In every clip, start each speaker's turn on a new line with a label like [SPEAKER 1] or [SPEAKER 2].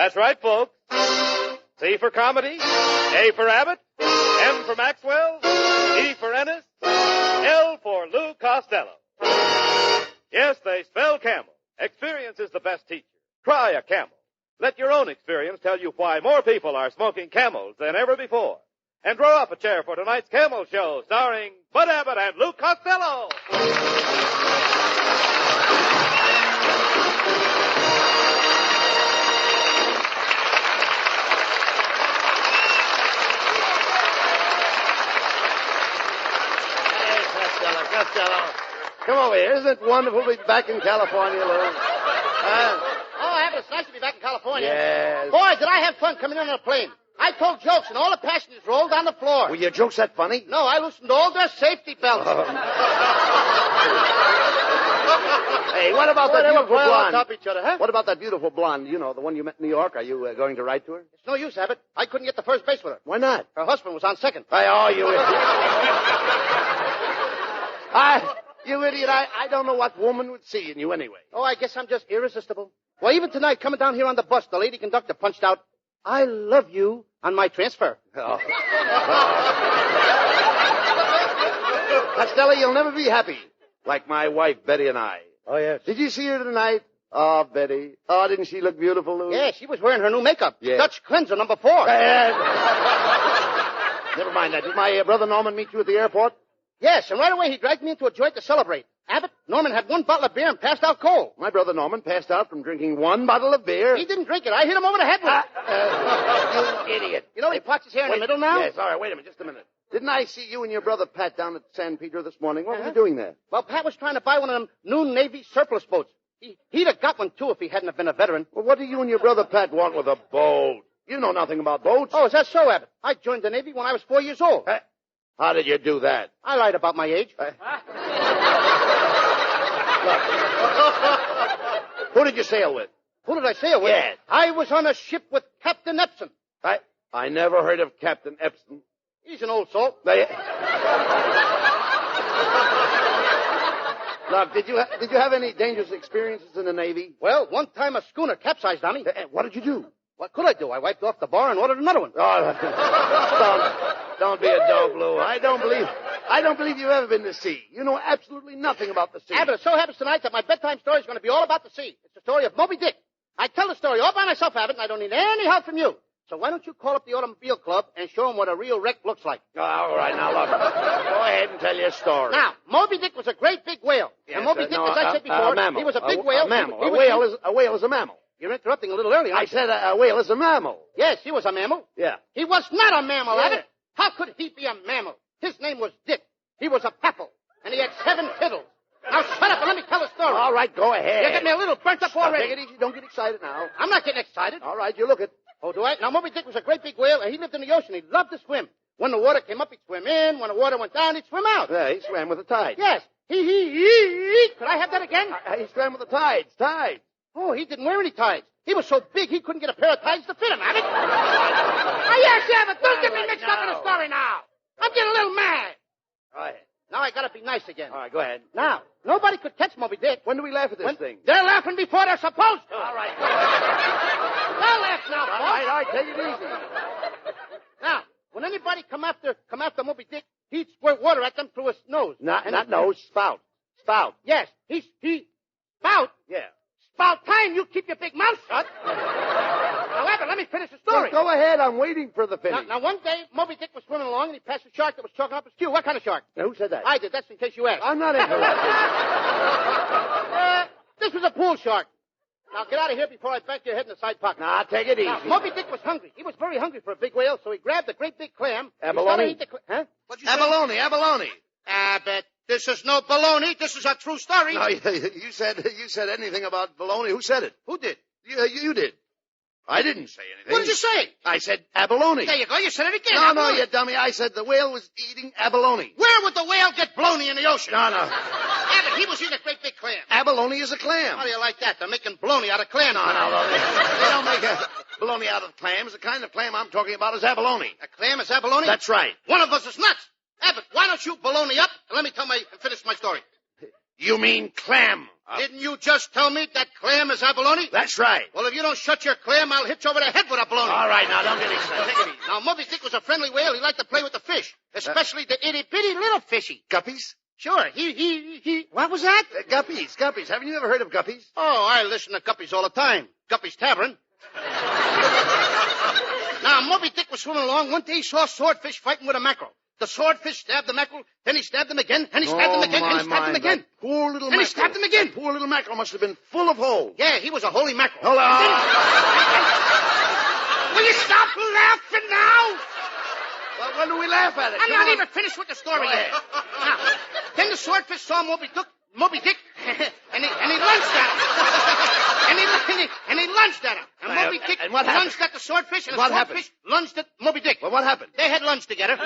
[SPEAKER 1] That's right, folks. C for comedy, A for Abbott, M for Maxwell, E for Ennis, L for Lou Costello. Yes, they spell Camel. Experience is the best teacher. Try a Camel. Let your own experience tell you why more people are smoking Camels than ever before. And draw up a chair for tonight's Camel Show, starring Bud Abbott and Lou Costello.
[SPEAKER 2] Costello. Come over here. Isn't it wonderful to be back in California, Lou?
[SPEAKER 3] Abbott, it's nice to be back in California.
[SPEAKER 2] Yes.
[SPEAKER 3] Boy, did I have fun coming in on a plane. I told jokes, and all the passengers rolled on the floor.
[SPEAKER 2] Were your jokes that funny?
[SPEAKER 3] No, I loosened all their safety belts.
[SPEAKER 2] Hey, what about that beautiful blonde?
[SPEAKER 3] On top of each other, huh?
[SPEAKER 2] What about that beautiful blonde? You know, the one you met in New York. Are you going to write to her?
[SPEAKER 3] It's no use, Abbott. I couldn't get to first base with her.
[SPEAKER 2] Why not?
[SPEAKER 3] Her husband was on second.
[SPEAKER 2] Oh, you idiot. You idiot. I don't know what woman would see in you anyway.
[SPEAKER 3] Oh, I guess I'm just irresistible. Well, even tonight, coming down here on the bus, the lady conductor punched out, "I love you," on my transfer.
[SPEAKER 2] Oh. Costello, you'll never be happy. Like my wife, Betty, and I.
[SPEAKER 3] Oh, yes.
[SPEAKER 2] Did you see her tonight? Oh, Betty. Oh, didn't she look beautiful, Lou?
[SPEAKER 3] Yeah, she was wearing her new makeup.
[SPEAKER 2] Yeah.
[SPEAKER 3] Dutch Cleanser number 4.
[SPEAKER 2] Never mind that. Did my brother Norman meet you at the airport?
[SPEAKER 3] Yes, and right away he dragged me into a joint to celebrate. Abbott, Norman had 1 bottle of beer and passed out cold.
[SPEAKER 2] My brother Norman passed out from drinking 1 bottle of beer.
[SPEAKER 3] He didn't drink it. I hit him over the head with it.
[SPEAKER 2] You idiot.
[SPEAKER 3] You know he parts his hair in the middle now?
[SPEAKER 2] Yes, all right, wait a minute, just a minute. Didn't I see you and your brother Pat down at San Pedro this morning? What were you doing there?
[SPEAKER 3] Well, Pat was trying to buy one of them new Navy surplus boats. He'd have got one, too, if he hadn't have been a veteran.
[SPEAKER 2] Well, what do you and your brother Pat want with a boat? You know nothing about boats.
[SPEAKER 3] Oh, is that so, Abbott? I joined the Navy when I was 4 years old.
[SPEAKER 2] How did you do that?
[SPEAKER 3] I lied about my age.
[SPEAKER 2] Who did you sail with?
[SPEAKER 3] Who did I sail with?
[SPEAKER 2] Yes.
[SPEAKER 3] I was on a ship with Captain Epson.
[SPEAKER 2] I never heard of Captain Epson.
[SPEAKER 3] He's an old salt.
[SPEAKER 2] Look, did you have any dangerous experiences in the Navy?
[SPEAKER 3] Well, one time a schooner capsized on me.
[SPEAKER 2] What did you do?
[SPEAKER 3] What could I do? I wiped off the bar and ordered another one.
[SPEAKER 2] Oh, don't be a dog, Lou. I don't believe you've ever been to sea. You know absolutely nothing about the sea.
[SPEAKER 3] Abbott, it so happens tonight that my bedtime story is going to be all about the sea. It's the story of Moby Dick. I tell the story all by myself, Abbott, and I don't need any help from you. So why don't you call up the Automobile Club and show them what a real wreck looks like?
[SPEAKER 2] Oh, all right, now look. Go ahead and tell your story.
[SPEAKER 3] Now, Moby Dick was a great big whale.
[SPEAKER 2] Yes,
[SPEAKER 3] and Moby Dick, as I said before,
[SPEAKER 2] he
[SPEAKER 3] was a big whale.
[SPEAKER 2] A mammal.
[SPEAKER 3] A
[SPEAKER 2] whale is a mammal.
[SPEAKER 3] You're interrupting a little early.
[SPEAKER 2] I said a whale is a mammal.
[SPEAKER 3] Yes, he was a mammal.
[SPEAKER 2] Yeah.
[SPEAKER 3] He was not a mammal, Abbott. How could he be a mammal? His name was Dick. He was a papal, and he had 7 fiddles. Now shut up and let me tell the story.
[SPEAKER 2] All right, go ahead.
[SPEAKER 3] You get me a little burnt up already.
[SPEAKER 2] Take it easy. Don't get excited now.
[SPEAKER 3] I'm not getting excited.
[SPEAKER 2] All right, you look it.
[SPEAKER 3] Oh, do I? Now, Moby Dick was a great big whale, and he lived in the ocean. He loved to swim. When the water came up, he'd swim in. When the water went down, he'd swim out.
[SPEAKER 2] Yeah, he swam with the tide.
[SPEAKER 3] Yes. Could I have that again?
[SPEAKER 2] He swam with the tides. Tides.
[SPEAKER 3] Oh, he didn't wear any tides. He was so big, he couldn't get a pair of tides to fit him, Abbott. Yes, Abbott. Don't get me mixed up in the story now. I'm getting a little mad.
[SPEAKER 2] Go ahead.
[SPEAKER 3] Now I gotta be nice again.
[SPEAKER 2] All right, go ahead.
[SPEAKER 3] Now, nobody could catch Moby Dick.
[SPEAKER 2] When do we laugh at this thing?
[SPEAKER 3] They're laughing before they're supposed to.
[SPEAKER 2] All right.
[SPEAKER 3] They'll laugh now,
[SPEAKER 2] All right, take it easy.
[SPEAKER 3] Now, when anybody come after Moby Dick, he'd squirt water at them through his nose.
[SPEAKER 2] Not nose, spout. Spout.
[SPEAKER 3] Yes, he spout.
[SPEAKER 2] Yeah.
[SPEAKER 3] Spout time, you keep your big mouth shut. Now, Abbott, let me finish the story.
[SPEAKER 2] Well, go ahead, I'm waiting for the finish.
[SPEAKER 3] Now, one day, Moby Dick was swimming along, and he passed a shark that was choking up his queue. What kind of shark?
[SPEAKER 2] Now, who said that?
[SPEAKER 3] I did. That's in case you asked.
[SPEAKER 2] I'm not interested.
[SPEAKER 3] This was a pool shark. Now, get out of here before I back your head in the side pocket.
[SPEAKER 2] Nah, take it easy.
[SPEAKER 3] Now, Moby Dick was hungry. He was very hungry for a big whale, so he grabbed a great big clam.
[SPEAKER 2] Abalone?
[SPEAKER 3] Huh?
[SPEAKER 2] What'd you say? Abalone.
[SPEAKER 3] Abbott, this is no baloney. This is a true story.
[SPEAKER 2] No, you said anything about baloney. Who said it?
[SPEAKER 3] Who did?
[SPEAKER 2] You did. I didn't say anything.
[SPEAKER 3] What did you say?
[SPEAKER 2] I said abalone.
[SPEAKER 3] There you go. You said it again.
[SPEAKER 2] No, you dummy. I said the whale was eating abalone.
[SPEAKER 3] Where would the whale get baloney in the ocean?
[SPEAKER 2] No.
[SPEAKER 3] Abbott, he was eating a great big clam.
[SPEAKER 2] Abalone is a clam.
[SPEAKER 3] How do you like that? They're making baloney out of clams.
[SPEAKER 2] No. They don't make a baloney out of clams. The kind of clam I'm talking about is abalone.
[SPEAKER 3] A clam is abalone?
[SPEAKER 2] That's right.
[SPEAKER 3] One of us is nuts. Abbott, why don't you baloney up and let me finish my story.
[SPEAKER 2] You mean clam.
[SPEAKER 3] Didn't you just tell me that clam is abalone?
[SPEAKER 2] That's right.
[SPEAKER 3] Well, if you don't shut your clam, I'll hit you over the head with a baloney.
[SPEAKER 2] All right, now, don't get excited. Take it easy.
[SPEAKER 3] Now, Moby Dick was a friendly whale. He liked to play with the fish, especially the itty-bitty little fishy.
[SPEAKER 2] Guppies?
[SPEAKER 3] Sure, he... What was that?
[SPEAKER 2] Guppies. Haven't you ever heard of guppies?
[SPEAKER 3] Oh, I listen to Guppies all the time. Guppy's Tavern. Now, Moby Dick was swimming along. One day he saw a swordfish fighting with a mackerel. The swordfish stabbed the mackerel, then he stabbed him again, and he stabbed him again, and he stabbed him again.
[SPEAKER 2] Poor little mackerel.
[SPEAKER 3] And he stabbed him again.
[SPEAKER 2] Poor little mackerel must have been full of holes.
[SPEAKER 3] Yeah, he was a holy mackerel.
[SPEAKER 2] Hold on.
[SPEAKER 3] Will you stop laughing now?
[SPEAKER 2] Well, when do we laugh at it?
[SPEAKER 3] I'm not even finished with the story yet. Now, then the swordfish saw Moby Dick, and he lunged at him. and he lunged at him. And Moby Dick lunged at the swordfish, and the swordfish lunged at Moby Dick.
[SPEAKER 2] Well, what happened?
[SPEAKER 3] They had lunch together.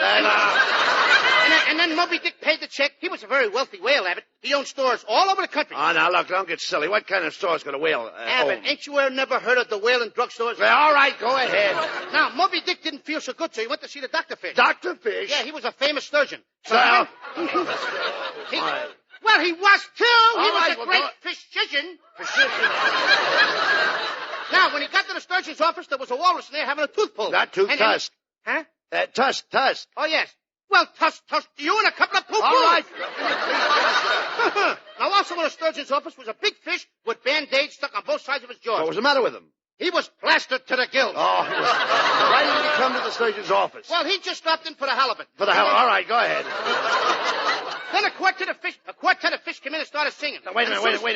[SPEAKER 3] And then Moby Dick paid the check. He was a very wealthy whale, Abbott. He owned stores all over the country.
[SPEAKER 2] Oh, now, look, don't get silly. What kind of store's got a whale
[SPEAKER 3] Abbott,
[SPEAKER 2] own?
[SPEAKER 3] ain't you never heard of the whale and drugstores?
[SPEAKER 2] Well, all right, go ahead.
[SPEAKER 3] Now, Moby Dick didn't feel so good, so he went to see the Dr. Fish.
[SPEAKER 2] Dr. Fish?
[SPEAKER 3] Yeah, he was a famous sturgeon. So
[SPEAKER 2] Well,
[SPEAKER 3] well, he was, too. He was
[SPEAKER 2] right,
[SPEAKER 3] a
[SPEAKER 2] well,
[SPEAKER 3] great
[SPEAKER 2] go-
[SPEAKER 3] physician. Now, when he got to the surgeon's office, there was a walrus in there having a tooth pulled.
[SPEAKER 2] Not tooth, tusk.
[SPEAKER 3] Huh?
[SPEAKER 2] Tusk.
[SPEAKER 3] Oh, yes. Well, tusk to you and a couple of poo-poos.
[SPEAKER 2] All right.
[SPEAKER 3] Now, also in the surgeon's office was a big fish with Band-Aids stuck on both sides of his jaws.
[SPEAKER 2] What was the matter with him?
[SPEAKER 3] He was plastered to the gills.
[SPEAKER 2] Oh, why didn't he come to the surgeon's office?
[SPEAKER 3] Well, he just stopped in for the halibut.
[SPEAKER 2] All right, go ahead.
[SPEAKER 3] Then a quartet of fish came in and started singing.
[SPEAKER 2] Now, wait a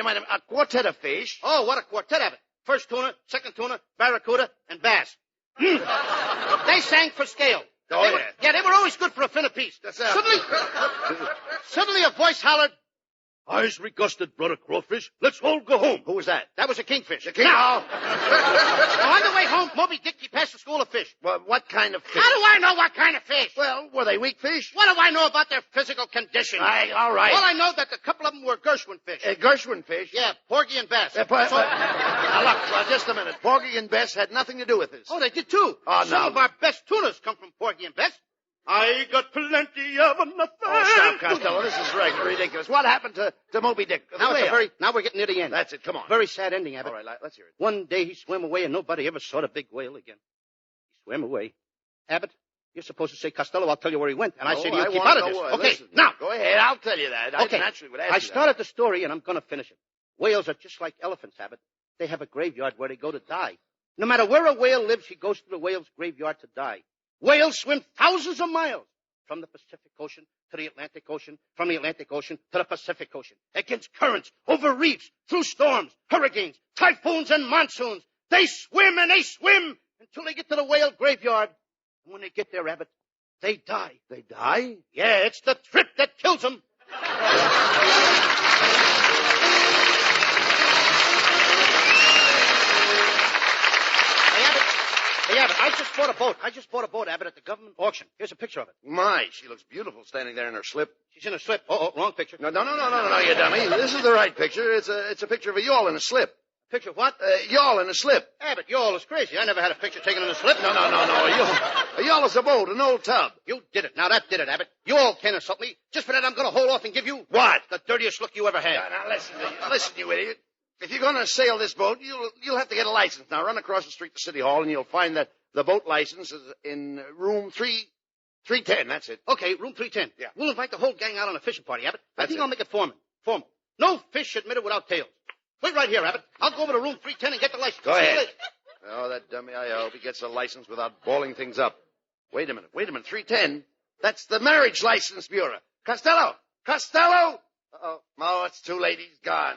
[SPEAKER 2] minute. A quartet of fish?
[SPEAKER 3] Oh, what a quartet of it. First tuna, second tuna, barracuda, and bass. They sang for scale.
[SPEAKER 2] Oh,
[SPEAKER 3] They were always good for a fin apiece. Suddenly a voice hollered, "Eyes regusted, brother crawfish. Let's all go home."
[SPEAKER 2] Who was that?
[SPEAKER 3] That was a kingfish.
[SPEAKER 2] The king?
[SPEAKER 3] Now, on the way home, Moby Dick, he passed the school of fish.
[SPEAKER 2] Well, what kind of fish?
[SPEAKER 3] How do I know what kind of fish?
[SPEAKER 2] Well, were they weak fish?
[SPEAKER 3] What do I know about their physical condition?
[SPEAKER 2] All right.
[SPEAKER 3] All I know that a couple of them were Gershwin fish.
[SPEAKER 2] Gershwin fish?
[SPEAKER 3] Yeah, porgy and bass.
[SPEAKER 2] Now, look, just a minute. Porgy and Bess had nothing to do with this.
[SPEAKER 3] Oh, they did too.
[SPEAKER 2] Oh, no.
[SPEAKER 3] Some of our best tunas come from Porgy and Bess. I got plenty of nothing.
[SPEAKER 2] Oh, stop, Costello. This is ridiculous. What happened to Moby Dick?
[SPEAKER 3] Now we're getting near the end.
[SPEAKER 2] That's it. Come on.
[SPEAKER 3] Very sad ending, Abbott.
[SPEAKER 2] All right, let's hear it.
[SPEAKER 3] One day he swam away and nobody ever saw the big whale again. He swam away. Abbott, you're supposed to say Costello. I'll tell you where he went. And I say to you, keep out of this. Okay,
[SPEAKER 2] listen,
[SPEAKER 3] now.
[SPEAKER 2] Go ahead. I'll tell you that.
[SPEAKER 3] Okay.
[SPEAKER 2] I naturally would ask
[SPEAKER 3] I
[SPEAKER 2] you
[SPEAKER 3] started the story and I'm going to finish it. Whales are just like elephants, Abbott. They have a graveyard where they go to die. No matter where a whale lives, he goes to the whale's graveyard to die. Whales swim thousands of miles from the Pacific Ocean to the Atlantic Ocean, from the Atlantic Ocean to the Pacific Ocean, against currents, over reefs, through storms, hurricanes, typhoons, and monsoons. They swim and they swim until they get to the whale graveyard. And when they get there, Abbott, they die.
[SPEAKER 2] They die?
[SPEAKER 3] Yeah, it's the trip that kills them. Hey, Abbott, I just bought a boat, Abbott, at the government auction. Here's a picture of it.
[SPEAKER 2] My, she looks beautiful standing there in her slip.
[SPEAKER 3] She's in a slip. Oh, wrong picture.
[SPEAKER 2] No, you dummy. This is the right picture. It's a picture of a yawl in a slip.
[SPEAKER 3] Picture of what?
[SPEAKER 2] Yawl in a slip.
[SPEAKER 3] Abbott, yawl is crazy. I never had a picture taken in a slip.
[SPEAKER 2] No. A yawl is a boat, an old tub.
[SPEAKER 3] You did it. Now, that did it, Abbott. You all can't insult me. Just for that, I'm going to hold off and give you...
[SPEAKER 2] What?
[SPEAKER 3] The dirtiest look you ever had.
[SPEAKER 2] Now, listen, you idiot. If you're going to sail this boat, you'll have to get a license. Now, run across the street to City Hall, and you'll find that the boat license is in room 310. That's it.
[SPEAKER 3] Okay, room 310.
[SPEAKER 2] Yeah.
[SPEAKER 3] We'll invite the whole gang out on a fishing party, Abbott. I think
[SPEAKER 2] it.
[SPEAKER 3] I'll make it formal. No fish admitted without tails. Wait right here, Abbott. I'll go over to room 310 and get the license.
[SPEAKER 2] Go
[SPEAKER 3] See you
[SPEAKER 2] ahead.
[SPEAKER 3] later.
[SPEAKER 2] Oh, that dummy, I hope he gets a license without balling things up. Wait a minute. 310? That's the Marriage License Bureau. Costello! Uh-oh. Oh, it's too late. He's gone.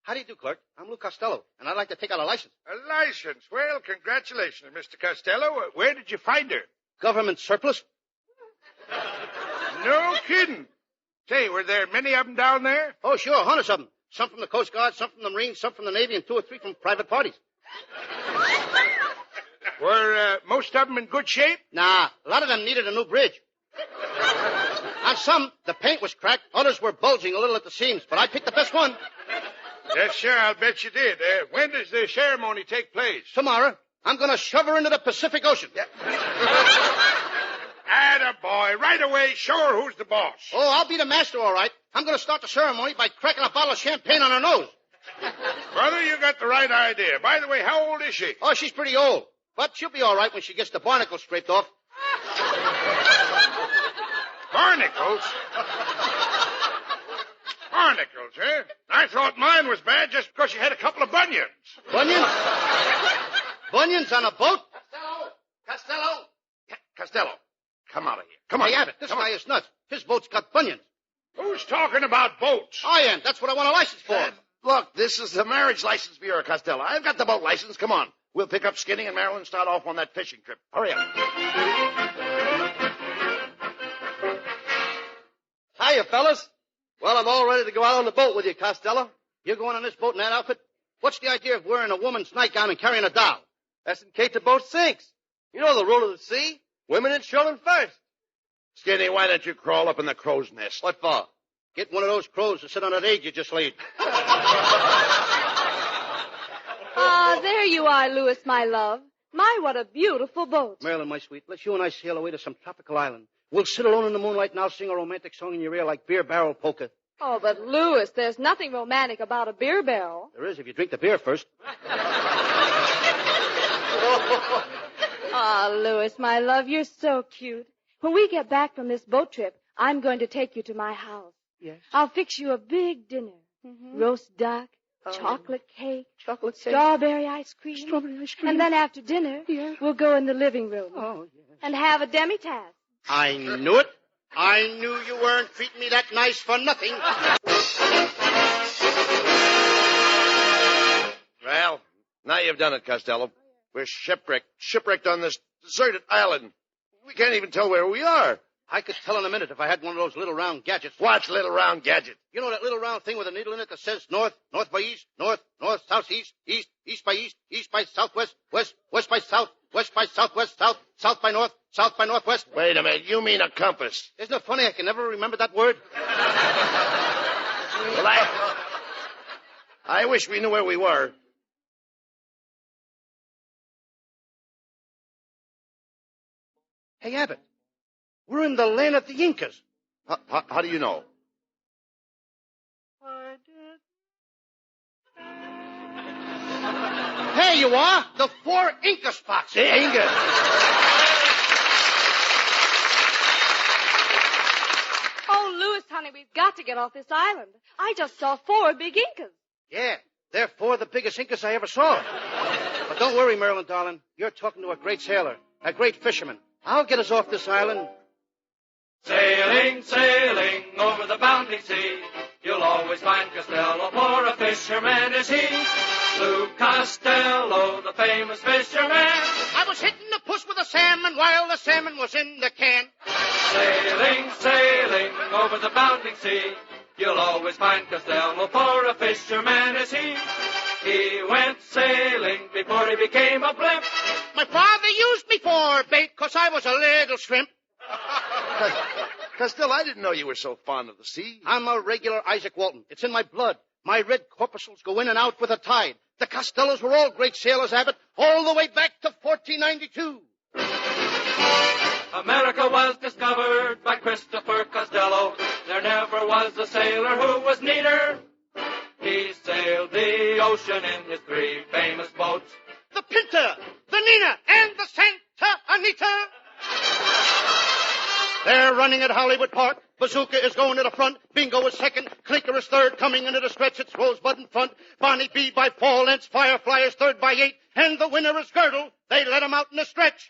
[SPEAKER 3] How do you do, clerk? I'm Lou Costello, and I'd like to take out a license.
[SPEAKER 4] A license? Well, congratulations, Mr. Costello. Where did you find her?
[SPEAKER 3] Government surplus?
[SPEAKER 4] No kidding. Say, were there many of them down there?
[SPEAKER 3] Oh, sure, hundreds of them. Some from the Coast Guard, some from the Marines, some from the Navy, and 2 or 3 from private parties.
[SPEAKER 4] Were most of them in good shape?
[SPEAKER 3] Nah, a lot of them needed a new bridge. On some, the paint was cracked. Others were bulging a little at the seams, but I picked the best one.
[SPEAKER 4] Yes, sir, I'll bet you did. When does the ceremony take place?
[SPEAKER 3] Tomorrow, I'm going to shove her into the Pacific Ocean.
[SPEAKER 2] Yeah.
[SPEAKER 4] Attaboy. Right away, show her who's the boss.
[SPEAKER 3] Oh, I'll be the master, all right. I'm going to start the ceremony by cracking a bottle of champagne on her nose.
[SPEAKER 4] Brother, you got the right idea. By the way, how old is she?
[SPEAKER 3] Oh, she's pretty old. But she'll be all right when she gets the barnacles scraped off.
[SPEAKER 4] Barnacles? Barnacles, eh? I thought mine was bad just because she had a couple of bunions.
[SPEAKER 3] Bunions? Bunions on a boat?
[SPEAKER 2] Costello, come out of here. Come on.
[SPEAKER 3] Hey, Abbott, this guy is nuts. His boat's got bunions.
[SPEAKER 4] Who's talking about boats?
[SPEAKER 3] I am. That's what I want a license for.
[SPEAKER 2] Look, this is the Marriage License Bureau, Costello. I've got the boat license. Come on. We'll pick up Skinny and Marilyn and start off on that fishing trip. Hurry up.
[SPEAKER 5] Hiya, fellas. Well, I'm all ready to go out on the boat with you, Costello.
[SPEAKER 3] You're going on this boat in that outfit? What's the idea of wearing a woman's nightgown and carrying a doll?
[SPEAKER 5] That's in case the boat sinks. You know the rule of the sea. Women and children first.
[SPEAKER 2] Skinny, why don't you crawl up in the crow's nest?
[SPEAKER 5] What for?
[SPEAKER 3] Get one of those crows to sit on that egg you just laid.
[SPEAKER 6] Ah, there you are, Louis, my love. My, what a beautiful boat.
[SPEAKER 3] Marilyn, my sweet, let's you and I sail away to some tropical island. We'll sit alone in the moonlight and I'll sing a romantic song in your ear like beer barrel polka.
[SPEAKER 6] Oh, but Louis, there's nothing romantic about a beer barrel.
[SPEAKER 3] There is if you drink the beer first.
[SPEAKER 6] Ah, Louis, my love, you're so cute. When we get back from this boat trip, I'm going to take you to my house.
[SPEAKER 3] Yes.
[SPEAKER 6] I'll fix you a big dinner.
[SPEAKER 3] Mm-hmm.
[SPEAKER 6] Roast duck, chocolate cake,
[SPEAKER 3] Chocolate cake.
[SPEAKER 6] strawberry ice cream.
[SPEAKER 3] Strawberry ice cream.
[SPEAKER 6] And then after dinner, we'll go in the living room
[SPEAKER 3] Oh, yes.
[SPEAKER 6] and have a demi-tasse.
[SPEAKER 3] I knew it. I knew you weren't treating me that nice for nothing.
[SPEAKER 2] Well, now you've done it, Costello. We're shipwrecked on this deserted island. We can't even tell where we are.
[SPEAKER 3] I could tell in a minute if I had one of those little round gadgets.
[SPEAKER 2] Watch little round gadget.
[SPEAKER 3] You know that little round thing with a needle in it that says north, north by east, north, north, south, east, east, east by east, east by southwest, west, west by south, west by southwest, south, south by north, south by northwest.
[SPEAKER 2] Wait a minute. You mean a compass?
[SPEAKER 3] Isn't it funny I can never remember that word?
[SPEAKER 2] Well, I wish we knew where we were.
[SPEAKER 3] Hey, Abbott, we're in the land of the Incas.
[SPEAKER 2] How do you know?
[SPEAKER 3] There you are, the 4 Inca spots.
[SPEAKER 2] The Inca.
[SPEAKER 6] Oh, Louis, honey, we've got to get off this island. I just saw 4 big Incas.
[SPEAKER 3] Yeah, they're 4 of the biggest Incas I ever saw. But don't worry, Marilyn, darling. You're talking to a great sailor, a great fisherman. I'll get us off this island.
[SPEAKER 7] Sailing, sailing over the bounding sea, you'll always find Costello, for a fisherman is he. Lou Costello, the famous fisherman.
[SPEAKER 3] I was hitting the puss with a salmon while the salmon was in the can.
[SPEAKER 7] Sailing, sailing over the bounding sea, you'll always find Costello, for a fisherman is he. He went sailing before he became a blimp.
[SPEAKER 3] My father used me for bait 'cause I was a little shrimp.
[SPEAKER 2] Costello, I didn't know you were so fond of the sea.
[SPEAKER 3] I'm a regular Isaac Walton. It's in my blood. My red corpuscles go in and out with the tide. The Costellos were all great sailors, Abbott, all the way back to 1492.
[SPEAKER 7] America was discovered by Christopher Costello. There never was a sailor who was neater. He sailed the ocean in his 3 famous boats.
[SPEAKER 3] The Pinta, the Nina, and the Santa Anita. They're running at Hollywood Park. Bazooka is going to the front. Bingo is second. Clinker is third. Coming into the stretch, it's Rosebud in front. Bonnie B by 4 lengths. Firefly is third by 8. And the winner is Girdle. They let him out in the stretch.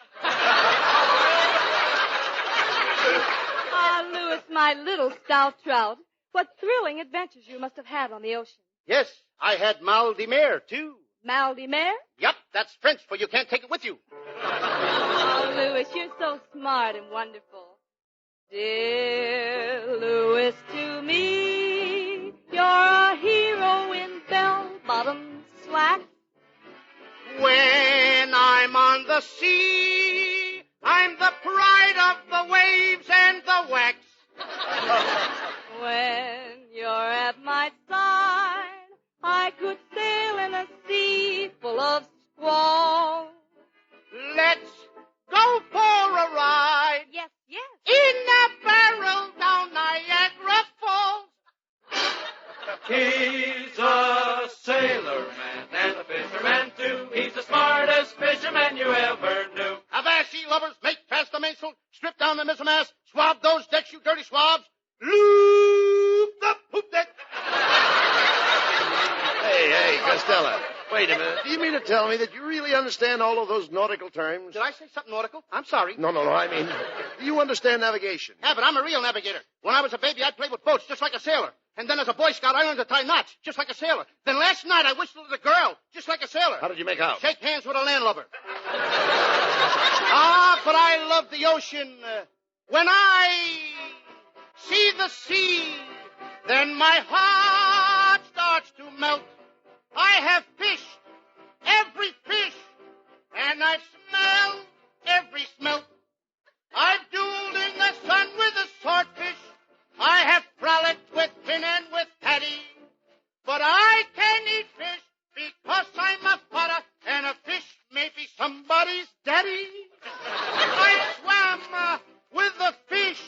[SPEAKER 6] Ah, Louis, my little stout trout. What thrilling adventures you must have had on the ocean.
[SPEAKER 3] Yes, I had mal de mer, too.
[SPEAKER 6] Mal de mer?
[SPEAKER 3] Yup, that's French for you can't take it with you.
[SPEAKER 6] Oh, Louis, you're so smart and wonderful. Dear Louis, to me, you're a hero in bell-bottom slacks.
[SPEAKER 3] When I'm on the sea, I'm the pride of the waves and the wax.
[SPEAKER 6] When you're at my side, I could sail in a sea full of squall.
[SPEAKER 3] Let's go for a ride.
[SPEAKER 6] Yes, yes.
[SPEAKER 7] He's a sailor man and a fisherman too. He's the smartest fisherman you ever knew.
[SPEAKER 3] Avast, ye lovers, make fast the mainsail, strip down the mizzenmast, swab those decks, you dirty swabs, loop the poop deck.
[SPEAKER 2] Hey, Costello. Wait a minute. Do you mean to tell me that you really understand all of those nautical terms?
[SPEAKER 3] Did I say something nautical? I'm sorry.
[SPEAKER 2] No. I mean, do you understand navigation?
[SPEAKER 3] Yeah, but I'm a real navigator. When I was a baby, I played with boats just like a sailor. And then as a Boy Scout, I learned to tie knots just like a sailor. Then last night, I whistled at a girl just like a sailor.
[SPEAKER 2] How did you make out?
[SPEAKER 3] Shake hands with a landlubber. But I love the ocean. When I see the sea, then my heart starts to melt. I have fished every fish, and I've smelled every smelt. I've dueled in the sun with a swordfish. I have frolicked with fin and with paddy. But I can eat fish because I'm a potter, and a fish may be somebody's daddy. I swam with the fish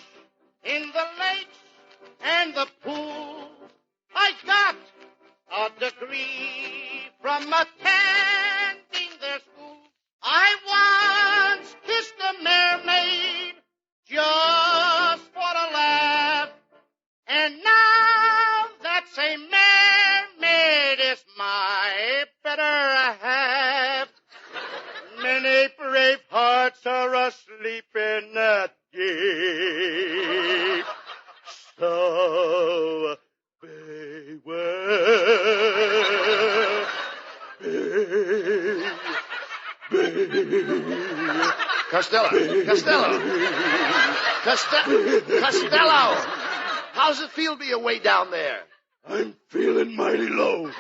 [SPEAKER 3] in the lakes and the pool. I got a degree from attending their school. I once kissed a mermaid just for a laugh. And now that same mermaid is my better half. Many brave hearts are asleep in that deep. So beware,
[SPEAKER 2] Costello. How's it feel to be away down there?
[SPEAKER 3] I'm feeling mighty low.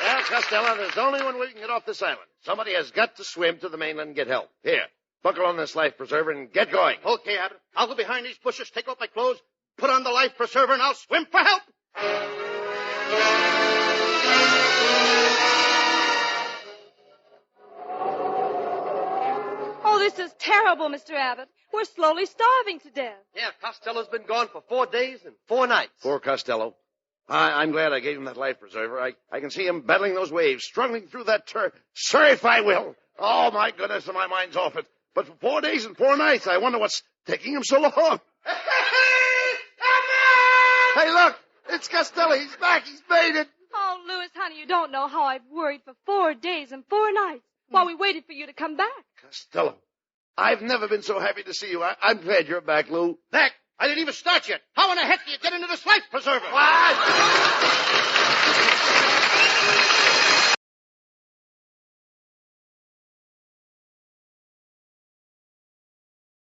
[SPEAKER 2] Well, Costello, there's only one way we can get off this island. Somebody has got to swim to the mainland and get help. Here, buckle on this life preserver and get going.
[SPEAKER 3] Okay, Abbott. I'll go behind these bushes, take off my clothes, put on the life preserver, and I'll swim for help.
[SPEAKER 6] Oh, this is terrible, Mr. Abbott. We're slowly starving to death.
[SPEAKER 5] Yeah, Costello's been gone for 4 days and 4 nights.
[SPEAKER 2] Poor Costello. I'm glad I gave him that life preserver. I can see him battling those waves, struggling through that surf, I will. Oh, my goodness, my mind's off it. But for 4 days and 4 nights, I wonder what's taking him so long. Hey, look, it's Costello. He's back. He's made it.
[SPEAKER 6] Oh, Louis, honey, you don't know how I've worried for 4 days and 4 nights while we waited for you to come back.
[SPEAKER 2] Costello, I've never been so happy to see you. I'm glad you're back, Lou.
[SPEAKER 3] Back? I didn't even start yet. How in the heck do you get into this life preserver?
[SPEAKER 2] What?